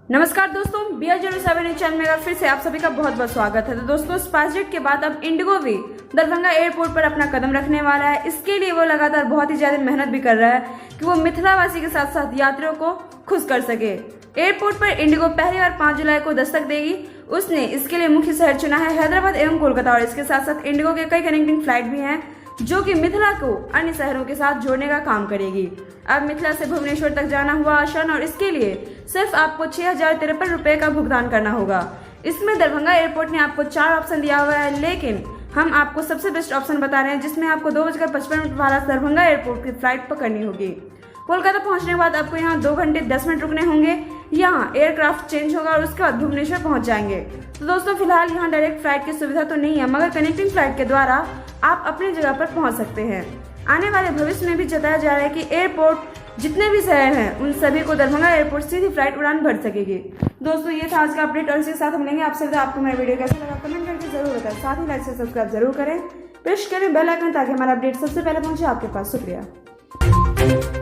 नमस्कार दोस्तों, BR07 channel में फिर से आप सभी का बहुत बहुत स्वागत है। तो दोस्तों, स्पाइसजेट के बाद अब इंडिगो भी दरभंगा एयरपोर्ट पर अपना कदम रखने वाला है। इसके लिए वो लगातार बहुत ही ज्यादा मेहनत भी कर रहा है कि वो मिथिलावासी के साथ साथ यात्रियों को खुश कर सके। एयरपोर्ट पर इंडिगो पहली बार 5 जुलाई को दस्तक देगी। उसने इसके लिए मुख्य शहर चुना है हैदराबाद एवं कोलकाता, और इसके साथ साथ इंडिगो के कई कनेक्टिंग फ्लाइट भी हैं जो कि मिथिला को अन्य शहरों के साथ जोड़ने का काम करेगी। अब मिथिला से भुवनेश्वर तक जाना हुआ आसान, और इसके लिए सिर्फ आपको 6053 रुपए का भुगतान करना होगा। इसमें दरभंगा एयरपोर्ट ने आपको 4 ऑप्शन दिया हुआ है, लेकिन हम आपको सबसे बेस्ट ऑप्शन बता रहे हैं जिसमें आपको 2:55 वाला दरभंगा एयरपोर्ट की फ्लाइट पकड़नी होगी। कोलकाता पहुंचने के बाद आपको यहाँ 2 घंटे 10 मिनट रुकने होंगे। यहाँ एयरक्राफ्ट चेंज होगा और उसके बाद भुवनेश्वर पहुंच जाएंगे। तो दोस्तों, फिलहाल यहाँ डायरेक्ट फ्लाइट की सुविधा तो नहीं है, मगर कनेक्टिंग फ्लाइट के द्वारा आप अपनी जगह पर पहुंच सकते हैं। आने वाले भविष्य में भी जताया जा रहा है कि एयरपोर्ट जितने भी शहर हैं उन सभी को दरभंगा एयरपोर्ट सीधी फ्लाइट उड़ान भर सकेगी। दोस्तों, ये था आज का अपडेट, और इसके साथ हम मिलेंगे आपसे। आपको मेरा वीडियो कैसा लगा कमेंट करके जरूर बताएं। साथ ही लाइक से सब्सक्राइब जरूर करें, प्रेस करें बेल आइकन ताकि हमारा अपडेट सबसे पहले पहुंचे आपके पास। शुक्रिया।